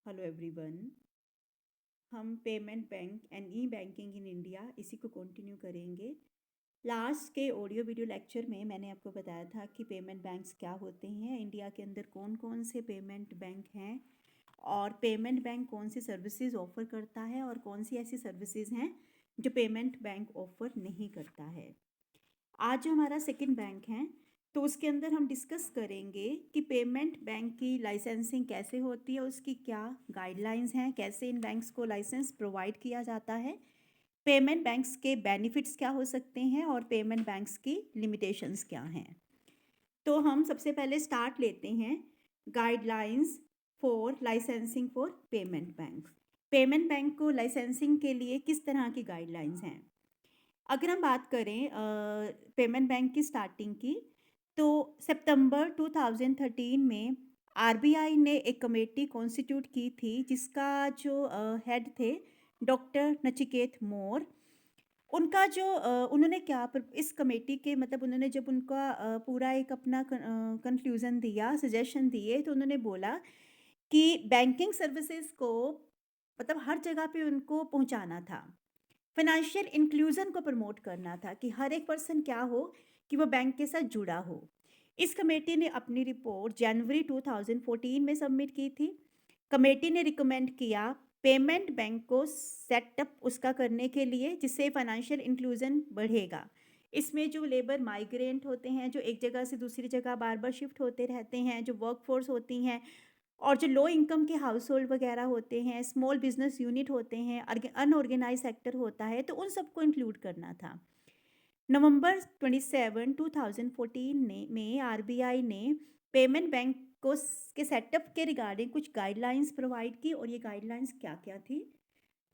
Hello everyone. हम payment bank and e banking in India इसी को कंटिन्यू करेंगे। लास्ट के ऑडियो वीडियो लेक्चर में मैंने आपको बताया था कि पेमेंट बैंक्स क्या होते हैं, इंडिया के अंदर कौन कौन से पेमेंट बैंक हैं और पेमेंट बैंक कौन सी सर्विसेज ऑफ़र करता है और कौन सी ऐसी सर्विसेज हैं जो पेमेंट बैंक ऑफ़र नहीं करता है। आज जो हमारा सेकंड बैंक है तो उसके अंदर हम डिस्कस करेंगे कि पेमेंट बैंक की लाइसेंसिंग कैसे होती है, उसकी क्या गाइडलाइंस हैं, कैसे इन बैंक्स को लाइसेंस प्रोवाइड किया जाता है, पेमेंट बैंक्स के बेनिफिट्स क्या हो सकते हैं और पेमेंट बैंक्स की लिमिटेशंस क्या हैं। तो हम सबसे पहले स्टार्ट लेते हैं guidelines for licensing for payment bank. Payment bank को लाइसेंसिंग के लिए किस तरह की गाइडलाइंस हैं। अगर हम बात करें पेमेंट बैंक की स्टार्टिंग की, तो सितंबर 2013 में आरबीआई ने एक कमेटी कॉन्स्टिट्यूट की थी जिसका जो हेड थे डॉक्टर नचिकेत मोर। उनका जो उन्होंने क्या इस कमेटी के मतलब उन्होंने जब उनका पूरा एक अपना कंक्लूजन दिया, सजेशन दिए, तो उन्होंने बोला कि बैंकिंग सर्विसेज को मतलब हर जगह पे उनको पहुंचाना था, फाइनेंशियल इंक्लूजन को प्रमोट करना था कि हर एक पर्सन क्या हो कि वो बैंक के साथ जुड़ा हो। इस कमेटी ने अपनी रिपोर्ट जनवरी 2014 में सबमिट की थी। कमेटी ने रिकमेंड किया पेमेंट बैंक को सेटअप उसका करने के लिए जिससे फाइनेंशियल इंक्लूजन बढ़ेगा। इसमें जो लेबर माइग्रेंट होते हैं, जो एक जगह से दूसरी जगह बार बार शिफ्ट होते रहते हैं, जो वर्कफोर्स होती हैं और जो लो इनकम के हाउस होल्ड वगैरह होते हैं, स्मॉल बिजनेस यूनिट होते हैं, अनऑर्गेनाइज सेक्टर होता है, तो उन सबको इंक्लूड करना था। नवंबर 27 2014 में आरबीआई ने पेमेंट बैंक को के सेटअप के रिगार्डिंग कुछ गाइडलाइंस प्रोवाइड की। और ये गाइडलाइंस क्या क्या थी।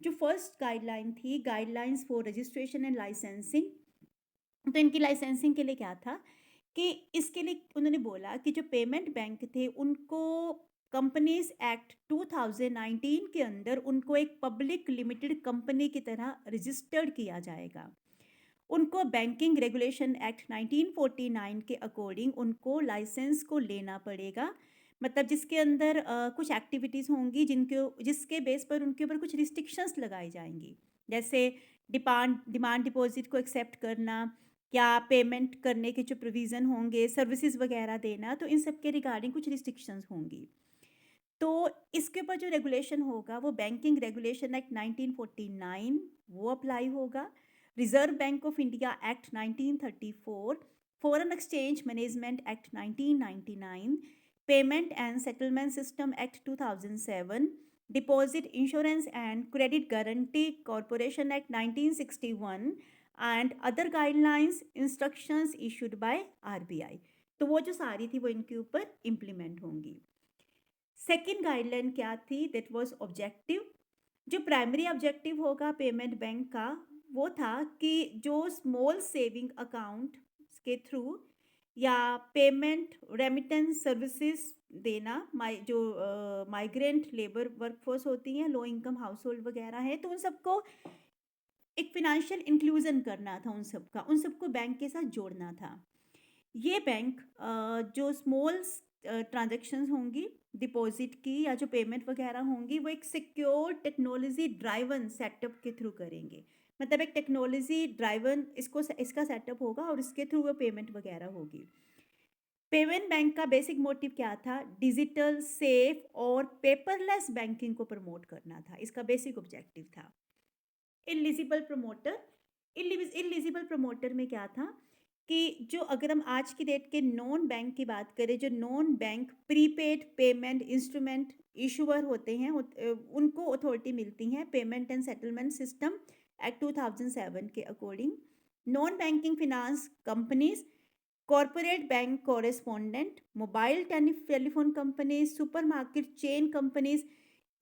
जो फर्स्ट गाइडलाइन थी, guidelines for registration and licensing. तो इनकी लाइसेंसिंग के लिए क्या था कि इसके लिए उन्होंने बोला कि जो पेमेंट बैंक थे उनको कंपनीज एक्ट 2019 के अंदर उनको एक पब्लिक लिमिटेड कंपनी की तरह रजिस्टर्ड किया जाएगा। उनको बैंकिंग रेगुलेशन एक्ट 1949 के अकॉर्डिंग उनको लाइसेंस को लेना पड़ेगा। मतलब जिसके अंदर कुछ एक्टिविटीज़ होंगी जिसके बेस पर उनके ऊपर कुछ रिस्ट्रिक्शंस लगाई जाएंगी, जैसे डिमांड डिपॉजिट को एक्सेप्ट करना, क्या पेमेंट करने के जो प्रोविज़न होंगे, सर्विसेज वगैरह देना, तो इन सब के रिगार्डिंग कुछ रिस्ट्रिक्शंस होंगी। तो इसके ऊपर जो रेगुलेशन होगा वो बैंकिंग रेगुलेशन एक्ट 1949 वो अप्लाई होगा, reserve bank of India act 1934, foreign exchange management act 1999, payment and settlement system act 2007, deposit insurance and credit guarantee corporation act 1961 and other guidelines instructions issued by RBI. तो वो जो सारी थी वो इनके ऊपर इम्प्लीमेंट होंगी। सेकेंड गाइडलाइन क्या थी, दैट वाज ऑब्जेक्टिव। जो प्राइमरी ऑब्जेक्टिव होगा पेमेंट बैंक का वो था कि जो स्मॉल सेविंग अकाउंट के थ्रू या पेमेंट रेमिटेंस सर्विसेज देना, जो माइग्रेंट लेबर वर्कफोर्स होती हैं, लो इनकम हाउस होल्ड वगैरह है, तो उन सबको एक फिनेंशियल इंक्लूजन करना था, उन सबको बैंक के साथ जोड़ना था। ये बैंक जो स्मॉल ट्रांजैक्शंस होंगी डिपॉजिट की या जो पेमेंट वगैरह होंगी वो एक सिक्योर टेक्नोलॉजी ड्राइवन सेटअप के थ्रू करेंगे। मतलब एक टेक्नोलॉजी ड्राइवन इसका सेटअप होगा और इसके थ्रू वो पेमेंट वगैरह होगी। पेमेंट बैंक का बेसिक मोटिव क्या था, डिजिटल सेफ और पेपरलेस बैंकिंग को प्रमोट करना था, इसका बेसिक ऑब्जेक्टिव था। इलिजिबल प्रमोटर, इलिजिबल प्रमोटर में क्या था कि जो अगर हम आज की डेट के नॉन बैंक की बात करें, जो non bank prepaid payment instrument issuer होते हैं उनको अथॉरिटी मिलती है payment and settlement system act 2007 के according. Non banking finance companies, corporate bank correspondent, mobile telephone companies, supermarket chain companies,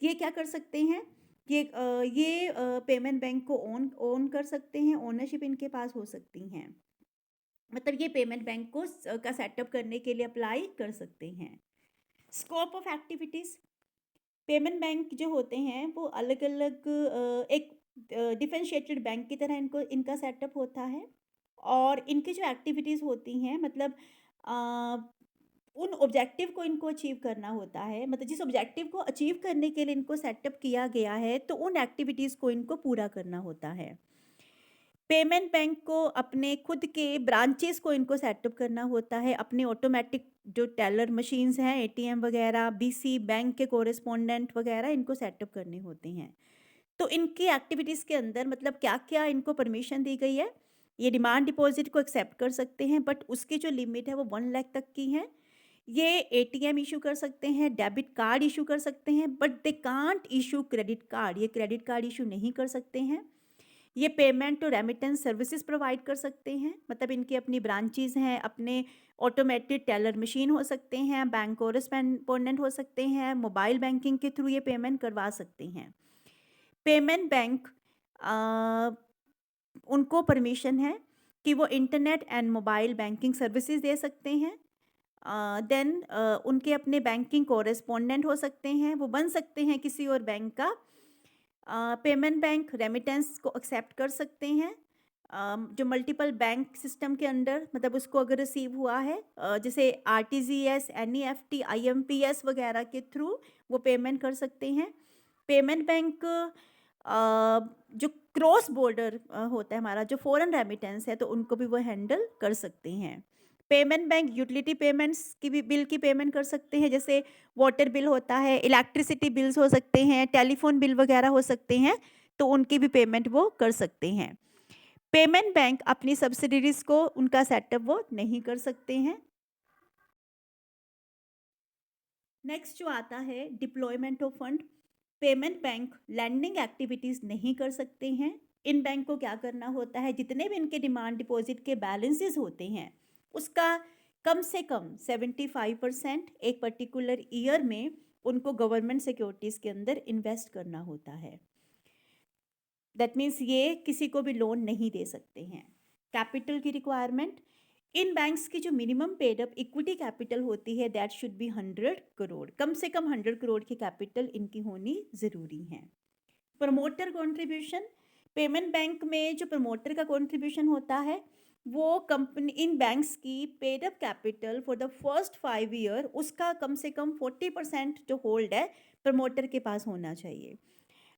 ये क्या कर सकते हैं, ये पेमेंट बैंक को ओन कर सकते हैं, ओनरशिप इनके पास हो सकती हैं। मतलब ये पेमेंट बैंक को का सेटअप करने के लिए अप्लाई कर सकते हैं। Scope of activities, payment bank जो होते हैं वो अलग अलग एक डिफरेंशिएटेड बैंक की तरह इनका सेटअप होता है और इनकी जो एक्टिविटीज़ होती हैं मतलब उन ऑब्जेक्टिव को इनको अचीव करना होता है, मतलब जिस ऑब्जेक्टिव को अचीव करने के लिए इनको सेटअप किया गया है, तो उन एक्टिविटीज़ को इनको पूरा करना होता है। पेमेंट बैंक को अपने खुद के ब्रांचेस को इनको सेटअप करना होता है, अपने ऑटोमेटिक जो टेलर मशीन्स हैं, एटीएम वगैरह, बीसी बैंक के कोरेस्पोंडेंट वगैरह इनको सेटअप करने होते हैं। तो इनकी एक्टिविटीज़ के अंदर मतलब क्या-क्या इनको परमिशन दी गई है, ये डिमांड डिपॉज़िट को एक्सेप्ट कर सकते हैं, बट उसकी जो लिमिट है वो 1 लाख तक की है। ये एटीएम इश्यू कर सकते हैं, डेबिट कार्ड इश्यू कर सकते हैं, but they can't issue credit card, ये क्रेडिट कार्ड इश्यू नहीं कर सकते हैं। ये पेमेंट और रेमिटेंस सर्विसेज प्रोवाइड कर सकते हैं, मतलब इनकी अपनी ब्रांचेज़ हैं, अपने ऑटोमेटेड टेलर मशीन हो सकते हैं, बैंक कोरेस्पोंडेंट हो सकते हैं, मोबाइल बैंकिंग के थ्रू ये पेमेंट करवा सकते हैं। पेमेंट बैंक उनको परमिशन है कि वो internet and mobile banking services दे सकते हैं। देन उनके अपने बैंकिंग कोरेस्पोंडेंट हो सकते हैं, वो बन सकते हैं किसी और बैंक का। पेमेंट बैंक रेमिटेंस को एक्सेप्ट कर सकते हैं, जो मल्टीपल बैंक सिस्टम के अंडर मतलब उसको अगर रिसीव हुआ है, जैसे आरटीजीएस, एनईएफटी, आईएमपीएस वगैरह के थ्रू वो पेमेंट कर सकते हैं। पेमेंट बैंक जो क्रॉस बॉर्डर होता है हमारा, जो फॉरेन रेमिटेंस है, तो उनको भी वो हैंडल कर सकते हैं। पेमेंट बैंक यूटिलिटी पेमेंट्स की भी बिल की पेमेंट कर सकते हैं, जैसे वाटर बिल होता है, इलेक्ट्रिसिटी बिल्स हो सकते हैं, टेलीफोन बिल वगैरह हो सकते हैं, तो उनकी भी पेमेंट वो कर सकते हैं। पेमेंट बैंक अपनी सब्सिडीज को उनका सेटअप वो नहीं कर सकते हैं। नेक्स्ट जो आता है deployment of fund, payment bank lending activities नहीं कर सकते हैं। इन बैंक को क्या करना होता है, जितने भी इनके डिमांड डिपॉजिट के बैलेंसेस होते हैं उसका कम से कम 75% एक पर्टिकुलर ईयर में उनको गवर्नमेंट सिक्योरिटीज़ के अंदर इन्वेस्ट करना होता है। दैट मीन्स ये किसी को भी लोन नहीं दे सकते हैं। कैपिटल की रिक्वायरमेंट, इन बैंक्स की जो minimum paid up equity capital होती है दैट शुड बी 100 करोड़, कम से कम 100 करोड़ की कैपिटल इनकी होनी ज़रूरी है। प्रमोटर कॉन्ट्रीब्यूशन, पेमेंट बैंक में जो प्रमोटर का कॉन्ट्रीब्यूशन होता है वो कंपनी इन बैंक्स की paid up capital for the first 5 year उसका कम से कम 40% जो होल्ड है प्रमोटर के पास होना चाहिए।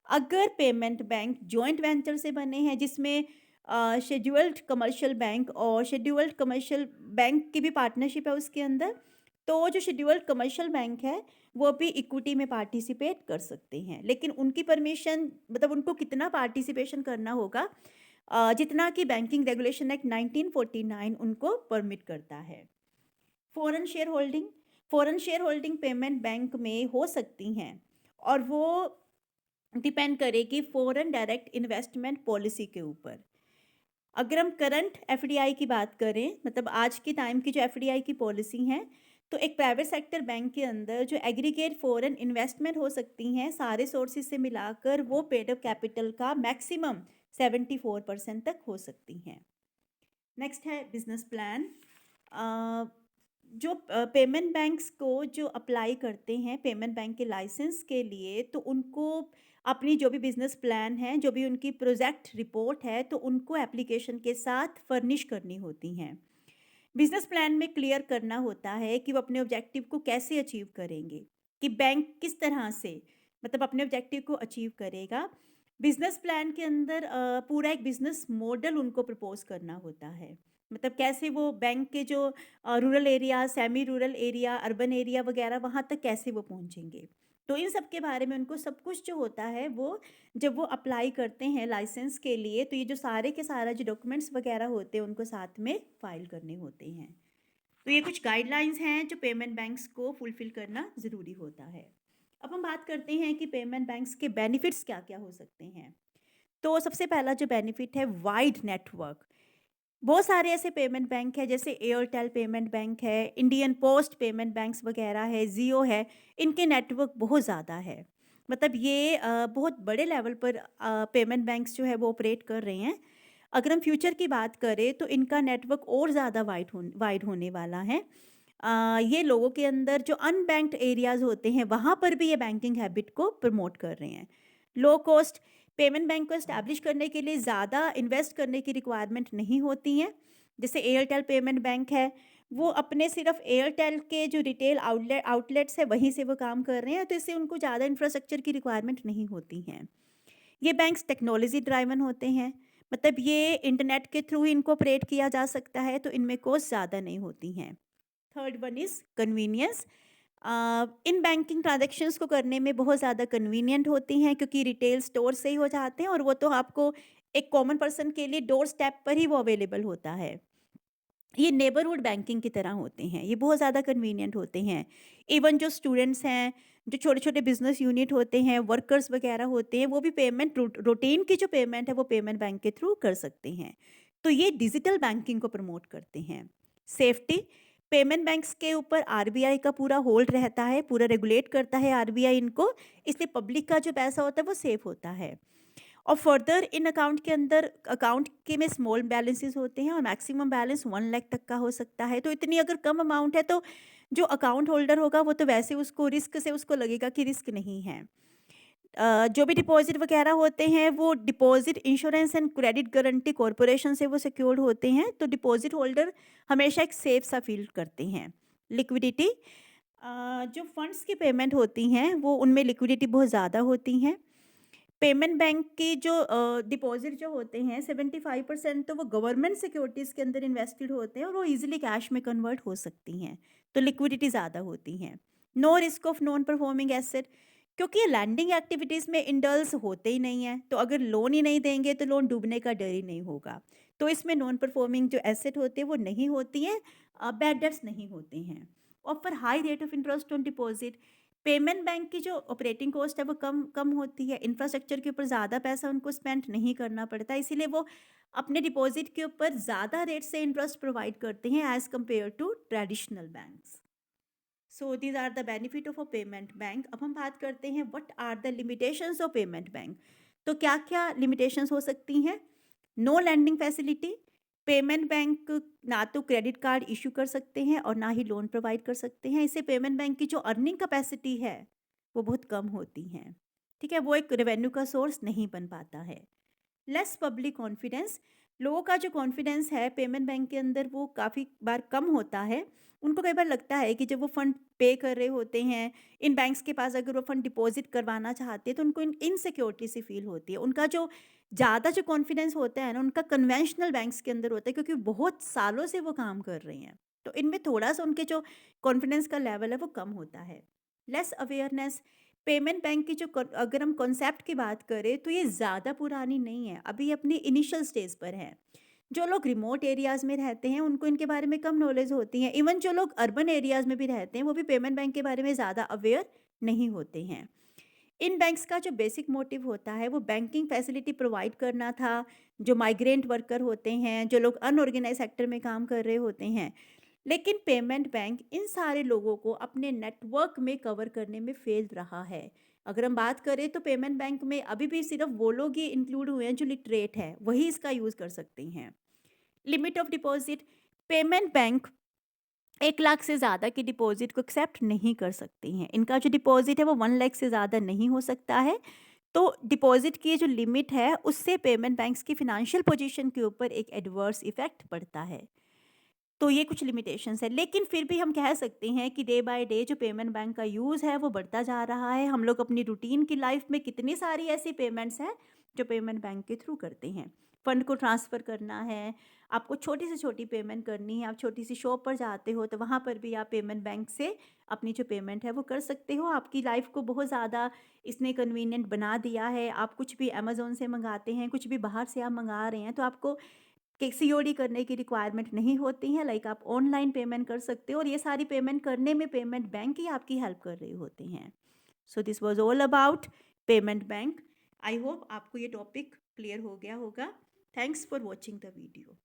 अगर पेमेंट बैंक जॉइंट वेंचर से बने हैं जिसमें शेड्यूल्ड कमर्शियल बैंक और शेड्यूल्ड कमर्शियल बैंक की भी पार्टनरशिप है उसके अंदर, तो जो शेड्यूल्ड कमर्शियल बैंक है वो भी इक्विटी में पार्टिसिपेट कर सकते हैं, लेकिन उनकी परमिशन मतलब उनको कितना पार्टिसिपेशन करना होगा, जितना कि बैंकिंग रेगुलेशन एक्ट 1949 उनको परमिट करता है। Foreign share holding payment bank में हो सकती हैं और वो डिपेंड करेगी फॉरेन डायरेक्ट इन्वेस्टमेंट पॉलिसी के ऊपर। अगर हम करंट एफडीआई की बात करें, मतलब आज के टाइम की जो एफडीआई की पॉलिसी है, तो एक प्राइवेट सेक्टर बैंक के अंदर जो एग्रीगेट फॉरेन इन्वेस्टमेंट हो सकती हैं सारे सोर्सेज से मिलाकर वो पेड अप कैपिटल का मैक्सिमम 74% तक हो सकती हैं। नेक्स्ट है बिजनेस प्लान। जो पेमेंट बैंक्स को जो अप्लाई करते हैं पेमेंट बैंक के लाइसेंस के लिए, तो उनको अपनी जो भी बिजनेस प्लान है, जो भी उनकी प्रोजेक्ट रिपोर्ट है, तो उनको एप्लीकेशन के साथ फर्निश करनी होती हैं। बिजनेस प्लान में क्लियर करना होता है कि वो अपने ऑब्जेक्टिव को कैसे अचीव करेंगे, कि बैंक किस तरह से मतलब अपने ऑब्जेक्टिव को अचीव करेगा। बिजनेस प्लान के अंदर पूरा एक बिजनेस मॉडल उनको प्रपोज करना होता है, मतलब कैसे वो बैंक के जो rural area, semi rural area, urban area वगैरह वहाँ तक कैसे वो पहुँचेंगे। तो इन सब के बारे में उनको सब कुछ जो होता है वो जब वो अप्लाई करते हैं लाइसेंस के लिए, तो ये जो सारे के सारा जो डॉक्यूमेंट्स वगैरह होते हैं उनको साथ में फाइल करने होते हैं। तो ये कुछ गाइडलाइंस हैं जो पेमेंट बैंक्स को फुलफिल करना ज़रूरी होता है। अब हम बात करते हैं कि पेमेंट बैंक्स के बेनिफिट्स क्या क्या हो सकते हैं। तो सबसे पहला जो बेनिफिट है वाइड नेटवर्क। बहुत सारे ऐसे पेमेंट बैंक है, जैसे एयरटेल पेमेंट बैंक है, इंडियन पोस्ट पेमेंट बैंक्स वगैरह है, जियो है, इनके नेटवर्क बहुत ज़्यादा है। मतलब ये बहुत बड़े लेवल पर पेमेंट बैंक्स जो है वो ऑपरेट कर रहे हैं। अगर हम फ्यूचर की बात करें तो इनका नेटवर्क और ज़्यादा वाइड होने वाला है। ये लोगों के अंदर जो अनबैंक्ड एरियाज़ होते हैं वहाँ पर भी ये बैंकिंग हैबिट को प्रमोट कर रहे हैं। लो कॉस्ट पेमेंट बैंक को इस्टेब्लिश करने के लिए ज़्यादा इन्वेस्ट करने की रिक्वायरमेंट नहीं होती हैं। जैसे एयरटेल पेमेंट बैंक है वो अपने सिर्फ एयरटेल के जो रिटेल आउटलेट्स है वहीं से वो काम कर रहे हैं, तो इससे उनको ज़्यादा इंफ्रास्ट्रक्चर की रिक्वायरमेंट नहीं होती हैं। ये बैंक्स टेक्नोलॉजी ड्राइवन होते हैं, मतलब ये इंटरनेट के थ्रू ही इनको ऑपरेट किया जा सकता है, तो इनमें कॉस्ट ज़्यादा नहीं होती हैं। Third one is convenience. In banking transactions को करने में बहुत ज़्यादा कन्वीनियंट होती हैं, क्योंकि रिटेल स्टोर से ही हो जाते हैं और वो तो आपको एक कॉमन पर्सन के लिए डोर स्टेप पर ही वो अवेलेबल होता है। ये नेबरहुड बैंकिंग की तरह होते हैं, ये बहुत ज़्यादा कन्वीनियंट होते हैं। इवन जो स्टूडेंट्स हैं, जो छोटे-छोटे बिज़नेस यूनिट होते हैं, वर्कर्स वगैरह होते हैं, वो भी पेमेंट रूटीन की जो पेमेंट है वो पेमेंट बैंक के थ्रू कर सकते हैं। तो ये डिजिटल बैंकिंग को प्रमोट करते हैं। सेफ्टी, पेमेंट बैंक्स के ऊपर आरबीआई का पूरा होल्ड रहता है, पूरा रेगुलेट करता है आरबीआई इनको, इसलिए पब्लिक का जो पैसा होता है वो सेफ होता है। और फर्दर इन अकाउंट के अंदर अकाउंट के में स्मॉल बैलेंसेस होते हैं और मैक्सिमम बैलेंस 1 लाख तक का हो सकता है। तो इतनी अगर कम अमाउंट है तो जो अकाउंट होल्डर होगा वो तो वैसे उसको रिस्क से उसको लगेगा कि रिस्क नहीं है। जो भी डिपॉजिट वगैरह होते हैं वो deposit insurance and credit guarantee corporation से वो सिक्योर्ड होते हैं, तो डिपॉजिट होल्डर हमेशा एक सेफ सा फील करते हैं। लिक्विडिटी, जो फंड्स की पेमेंट होती हैं वो उनमें लिक्विडिटी बहुत ज़्यादा होती हैं। पेमेंट बैंक की जो डिपॉजिट जो होते हैं 75% तो वो गवर्नमेंट सिक्योरिटीज़ के अंदर इन्वेस्टेड होते हैं और वो इजीली कैश में कन्वर्ट हो सकती हैं, तो लिक्विडिटी ज़्यादा होती हैं। No risk of non performing asset, क्योंकि ये लैंडिंग एक्टिविटीज़ में इंडल्स होते ही नहीं हैं, तो अगर लोन ही नहीं देंगे तो लोन डूबने का डर ही नहीं होगा। तो इसमें नॉन परफॉर्मिंग जो एसेट होते हैं वो नहीं होती हैं, बैड डेट्स नहीं होते हैं। Offer high rate of interest on deposit, payment bank की जो ऑपरेटिंग कॉस्ट है वो कम कम होती है, इंफ्रास्ट्रक्चर के ऊपर ज़्यादा पैसा उनको स्पेंड नहीं करना पड़ता, इसीलिए वो अपने डिपॉजिट के ऊपर ज़्यादा रेट से इंटरेस्ट प्रोवाइड करते हैं as compare to traditional banks. So these are the benefit of a payment bank. अब हम बात करते हैं what are the limitations of payment bank. तो क्या क्या लिमिटेशंस हो सकती हैं? No lending facility, payment bank ना तो क्रेडिट कार्ड इशू कर सकते हैं और ना ही लोन प्रोवाइड कर सकते हैं, इससे पेमेंट बैंक की जो अर्निंग कैपेसिटी है वो बहुत कम होती हैं। ठीक है, वो एक रेवेन्यू का सोर्स नहीं बन पाता है। लेस पब्लिक कॉन्फिडेंस, लोगों का जो कॉन्फिडेंस है पेमेंट बैंक के अंदर वो काफ़ी बार कम होता है। उनको कई बार लगता है कि जब वो फ़ंड पे कर रहे होते हैं इन बैंक्स के पास, अगर वो फ़ंड डिपॉजिट करवाना चाहते हैं तो उनको इनसिक्योरिटी सी फील होती है। उनका जो ज़्यादा जो कॉन्फिडेंस होता है ना उनका कन्वेंशनल बैंक्स के अंदर होता है, क्योंकि बहुत सालों से वो काम कर रहे हैं, तो इनमें थोड़ा सा उनके जो कॉन्फिडेंस का लेवल है वो कम होता है। लेस अवेयरनेस, पेमेंट बैंक की जो अगर हम कॉन्सेप्ट की बात करें तो ये ज़्यादा पुरानी नहीं है, अभी अपनी इनिशियल स्टेज पर है। जो लोग रिमोट एरियाज़ में रहते हैं उनको इनके बारे में कम नॉलेज होती है, इवन जो लोग अर्बन एरियाज़ में भी रहते हैं वो भी पेमेंट बैंक के बारे में ज़्यादा अवेयर नहीं होते हैं। इन बैंक्स का जो बेसिक मोटिव होता है वो बैंकिंग फैसिलिटी प्रोवाइड करना था, जो माइग्रेंट वर्कर होते हैं, जो लोग अनऑर्गेनाइज सेक्टर में काम कर रहे होते हैं। लेकिन पेमेंट बैंक इन सारे लोगों को अपने नेटवर्क में कवर करने में फेल रहा है। अगर हम बात करें तो पेमेंट बैंक में अभी भी सिर्फ वो लोग ही इंक्लूड हुए हैं जो लिटरेट है, वही इसका यूज़ कर सकते हैं। Limit of deposit, payment bank 1 lakh से ज़्यादा की डिपॉजिट को एक्सेप्ट नहीं कर सकती हैं। इनका जो डिपॉजिट है वो 1 लाख से ज़्यादा नहीं हो सकता है। तो डिपॉजिट की जो लिमिट है उससे पेमेंट बैंक्स की फ़ाइनेंशियल पोजीशन के ऊपर एक एडवर्स इफ़ेक्ट पड़ता है। तो ये कुछ लिमिटेशंस है, लेकिन फिर भी हम कह सकते हैं कि डे बाय डे जो पेमेंट बैंक का यूज़ है वो बढ़ता जा रहा है। हम लोग अपनी रूटीन की लाइफ में कितनी सारी ऐसी पेमेंट्स हैं जो पेमेंट बैंक के थ्रू करते हैं। फ़ंड को ट्रांसफ़र करना है, आपको छोटी से छोटी पेमेंट करनी है, आप छोटी सी शॉप पर जाते हो तो वहाँ पर भी आप पेमेंट बैंक से अपनी जो पेमेंट है वो कर सकते हो। आपकी लाइफ को बहुत ज़्यादा इसने कन्वीनियंट बना दिया है। आप कुछ भी अमेज़न से मंगाते हैं, कुछ भी बाहर से आप मंगा रहे हैं तो आपको कि सीओडी करने की रिक्वायरमेंट नहीं होती है, लाइक आप ऑनलाइन पेमेंट कर सकते हो और ये सारी पेमेंट करने में पेमेंट बैंक ही आपकी हेल्प कर रहे होते हैं। So this was all about payment bank. I hope आपको ये टॉपिक क्लियर हो गया होगा। Thanks for watching the video.